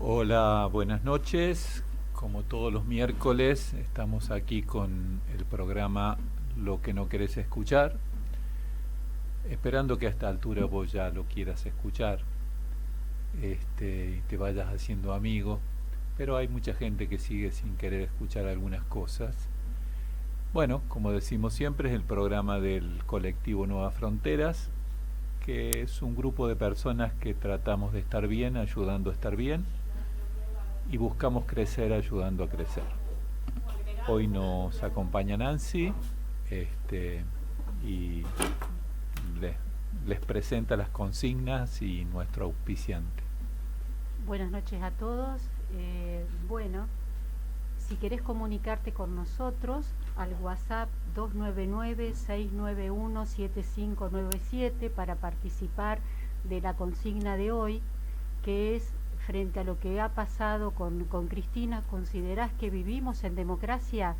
Hola, buenas noches. Como todos los miércoles, estamos aquí con el programa Lo que no querés escuchar, esperando que a esta altura vos ya lo quieras escuchar, y te vayas haciendo amigo, pero hay mucha gente que sigue sin querer escuchar algunas cosas. Bueno, como decimos siempre, es el programa del colectivo Nuevas Fronteras, que es un grupo de personas que tratamos de estar bien, ayudando a estar bien, y buscamos crecer ayudando a crecer. Hoy nos acompaña Nancy, este, y les, les presenta las consignas y nuestro auspiciante. Buenas noches a todos. Bueno, si querés comunicarte con nosotros al WhatsApp 299-691-7597 para participar de la consigna de hoy, que es frente a lo que ha pasado con Cristina, ¿considerás que vivimos en democracia?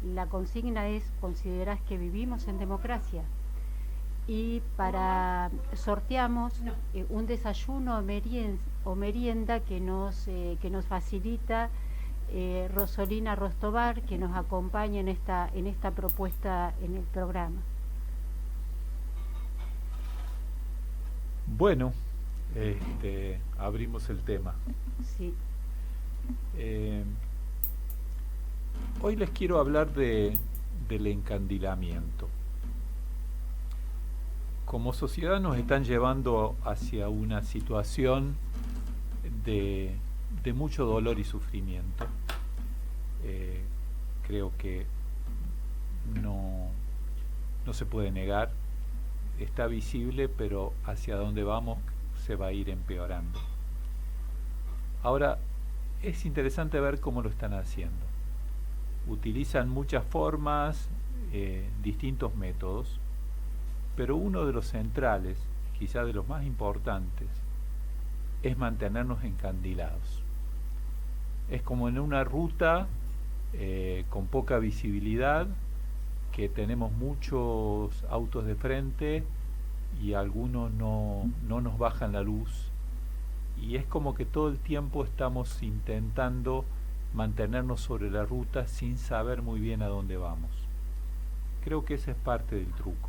La consigna es, ¿considerás que vivimos en democracia? Y para sorteamos un desayuno o merienda que nos facilita Rosolina Rostobar, que nos acompaña en esta propuesta en el programa. Bueno, abrimos el tema. Sí. Eh, Hoy les quiero hablar del encandilamiento. Como sociedad nos están llevando hacia una situación de, de mucho dolor y sufrimiento. Eh, Creo que no, no se puede negar, está visible, pero hacia dónde vamos se va a ir empeorando. Ahora, es interesante ver cómo lo están haciendo. Utilizan muchas formas, distintos métodos, pero uno de los centrales, quizá de los más importantes, es mantenernos encandilados. Es como en una ruta con poca visibilidad, que tenemos muchos autos de frente y algunos no nos bajan la luz. Y es como que todo el tiempo estamos intentando mantenernos sobre la ruta sin saber muy bien a dónde vamos. Creo que esa es parte del truco.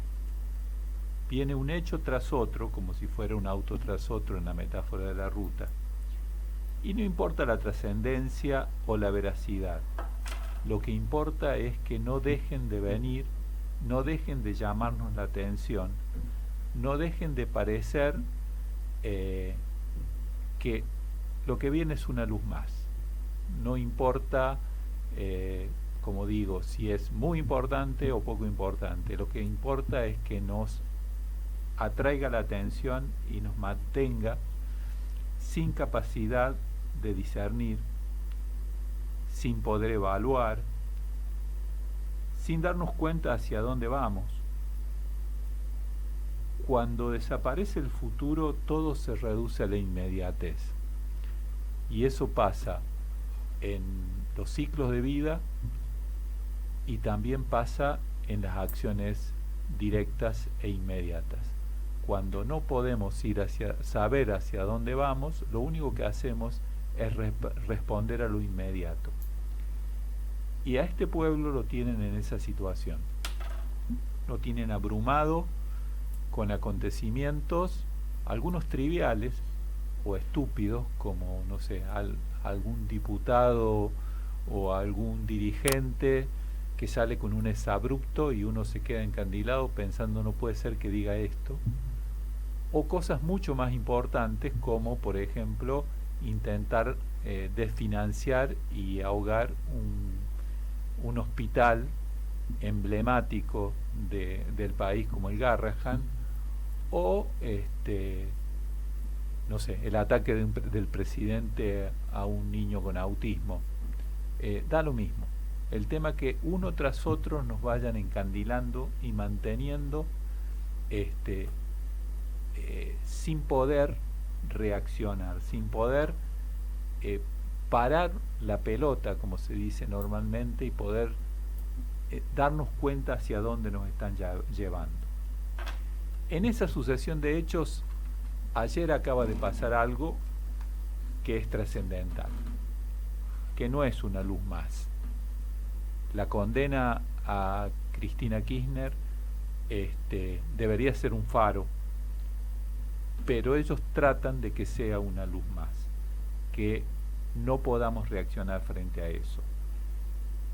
Viene un hecho tras otro, como si fuera un auto tras otro en la metáfora de la ruta, y no importa la trascendencia o la veracidad. Lo que importa es que no dejen de venir, no dejen de llamarnos la atención, no dejen de parecer que lo que viene es una luz más. No importa, como digo, si es muy importante o poco importante. Lo que importa es que nos atraiga la atención y nos mantenga sin capacidad de discernir, sin poder evaluar, sin darnos cuenta hacia dónde vamos. Cuando desaparece el futuro, todo se reduce a la inmediatez. Y eso pasa en los ciclos de vida y también pasa en las acciones directas e inmediatas. Cuando no podemos saber hacia dónde vamos, lo único que hacemos es responder a lo inmediato. Y a este pueblo lo tienen en esa situación. Lo tienen abrumado con acontecimientos, algunos triviales o estúpidos, como, no sé, algún diputado o algún dirigente que sale con un exabrupto y uno se queda encandilado pensando no puede ser que diga esto, o cosas mucho más importantes como, por ejemplo, intentar desfinanciar y ahogar un hospital emblemático del país como el Garrahan, o no sé, el ataque del presidente a un niño con autismo. Da lo mismo. El tema es que uno tras otro nos vayan encandilando y manteniendo este, sin poder reaccionar, sin poder eh, parar la pelota, como se dice normalmente, y poder darnos cuenta hacia dónde nos están llevando. En esa sucesión de hechos, ayer acaba de pasar algo que es trascendental, que no es una luz más. La condena a Cristina Kirchner debería ser un faro, pero ellos tratan de que sea una luz más, que no podamos reaccionar frente a eso,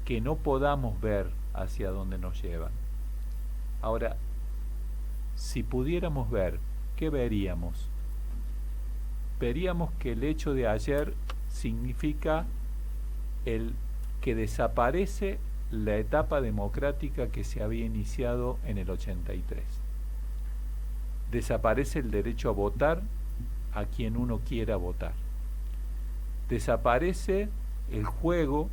que no podamos ver hacia dónde nos llevan. Ahora, si pudiéramos ver, ¿qué veríamos? Veríamos que el hecho de ayer significa el que desaparece la etapa democrática que se había iniciado en el 83. Desaparece el derecho a votar a quien uno quiera votar. Desaparece el juego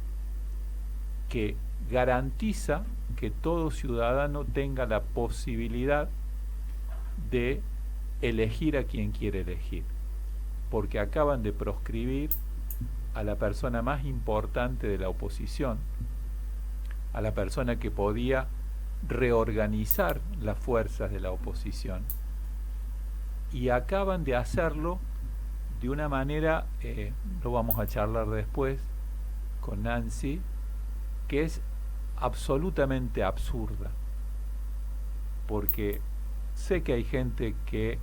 que garantiza que todo ciudadano tenga la posibilidad de elegir a quien quiere elegir, porque acaban de proscribir a la persona más importante de la oposición, a la persona que podía reorganizar las fuerzas de la oposición, y acaban de hacerlo de una manera, lo vamos a charlar después con Nancy, que es absolutamente absurda, porque sé que hay gente que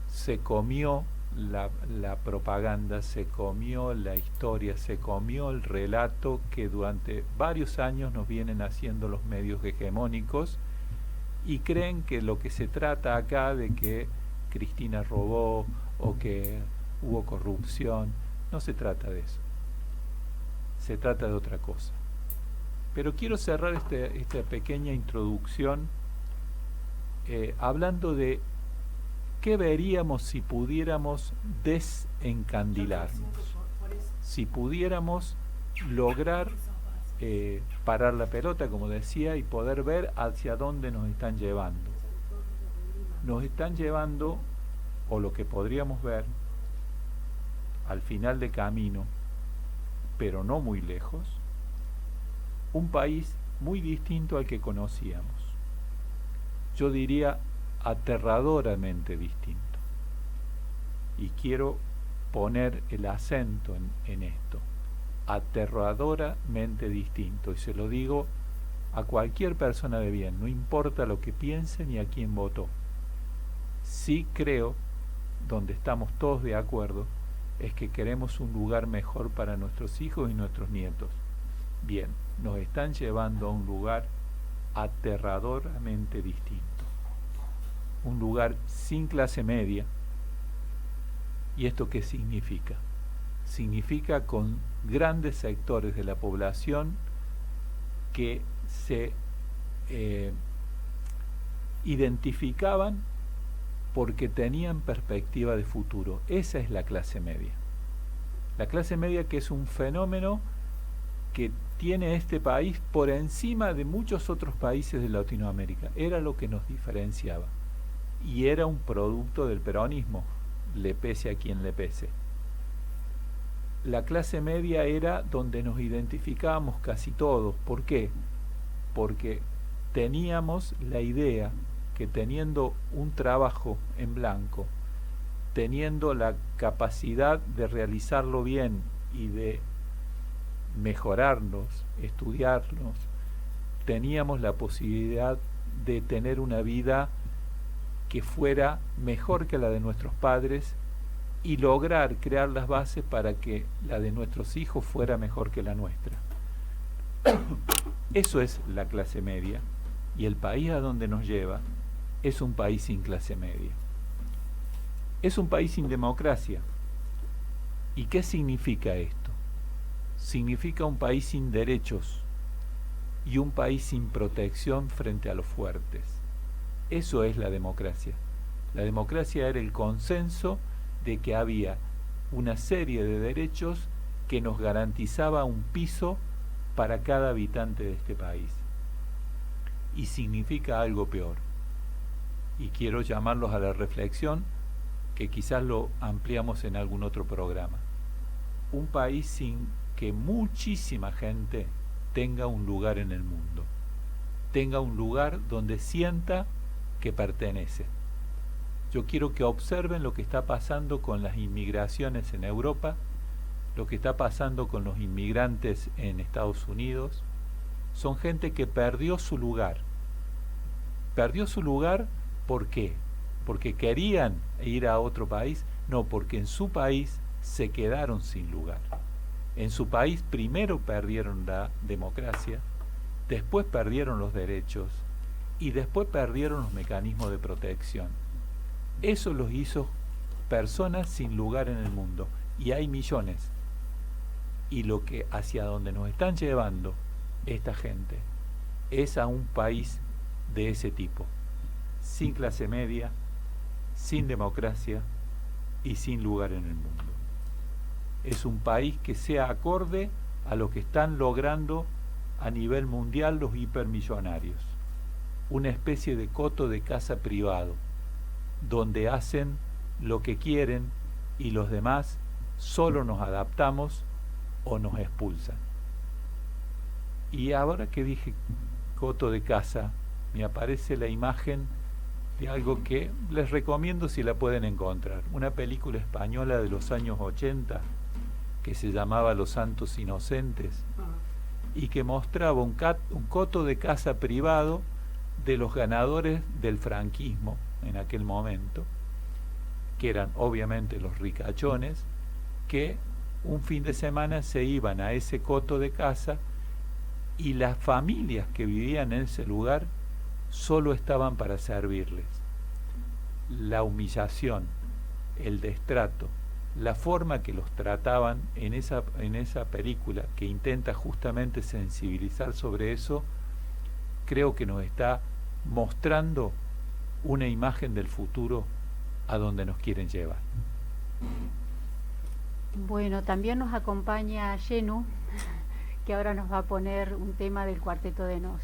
se comió la propaganda, se comió la historia, se comió el relato que durante varios años nos vienen haciendo los medios hegemónicos, y creen que lo que se trata acá de que Cristina robó o que hubo corrupción, no se trata de eso, se trata de otra cosa. Pero quiero cerrar esta pequeña introducción hablando de qué veríamos si pudiéramos desencandilarnos, si pudiéramos lograr parar la pelota, como decía, y poder ver hacia dónde nos están llevando. Nos están llevando, o lo que podríamos ver, al final de camino, pero no muy lejos, un país muy distinto al que conocíamos. Yo diría aterradoramente distinto. Y quiero poner el acento en esto. Aterradoramente distinto. Y se lo digo a cualquier persona de bien, no importa lo que piense ni a quién votó. Sí creo, donde estamos todos de acuerdo, es que queremos un lugar mejor para nuestros hijos y nuestros nietos. Bien, nos están llevando a un lugar aterradoramente distinto. Un lugar sin clase media. ¿Y esto qué significa? Significa con grandes sectores de la población que se identificaban porque tenían perspectiva de futuro. Esa es la clase media. La clase media, que es un fenómeno que tiene este país por encima de muchos otros países de Latinoamérica. Era lo que nos diferenciaba. Y era un producto del peronismo, le pese a quien le pese. La clase media era donde nos identificábamos casi todos. ¿Por qué? Porque teníamos la idea que teniendo un trabajo en blanco, teniendo la capacidad de realizarlo bien y de mejorarnos, estudiarnos, teníamos la posibilidad de tener una vida que fuera mejor que la de nuestros padres y lograr crear las bases para que la de nuestros hijos fuera mejor que la nuestra. Eso es la clase media, y el país a donde nos lleva es un país sin clase media. Es un país sin democracia. ¿Y qué significa esto? Significa un país sin derechos y un país sin protección frente a los fuertes. Eso es la democracia. La democracia era el consenso de que había una serie de derechos que nos garantizaba un piso para cada habitante de este país. Y significa algo peor. Y quiero llamarlos a la reflexión, que quizás lo ampliamos en algún otro programa. Un país sin que muchísima gente tenga un lugar en el mundo, tenga un lugar donde sienta que pertenece. Yo quiero que observen lo que está pasando con las inmigraciones en Europa lo que está pasando con los inmigrantes en Estados Unidos, son gente que perdió su lugar. ¿Perdió su lugar por qué? ¿Porque querían ir a otro país? No, porque en su país se quedaron sin lugar. En su país primero perdieron la democracia, después perdieron los derechos y después perdieron los mecanismos de protección. Eso los hizo personas sin lugar en el mundo, y hay millones. Y lo que hacia donde nos están llevando esta gente es a un país de ese tipo, sin clase media, sin democracia y sin lugar en el mundo. Es un país que sea acorde a lo que están logrando a nivel mundial los hipermillonarios, una especie de coto de casa privado, donde hacen lo que quieren y los demás solo nos adaptamos o nos expulsan. Y ahora que dije coto de casa, me aparece la imagen de algo que les recomiendo si la pueden encontrar, una película española de los años 80 que se llamaba Los Santos Inocentes y que mostraba un coto de casa privado de los ganadores del franquismo en aquel momento, que eran obviamente los ricachones, que un fin de semana se iban a ese coto de casa y las familias que vivían en ese lugar solo estaban para servirles. La humillación, el destrato, la forma que los trataban en esa película, que intenta justamente sensibilizar sobre eso, creo que nos está mostrando una imagen del futuro a donde nos quieren llevar. Bueno, también nos acompaña Yenu, que ahora nos va a poner un tema del Cuarteto de Nos.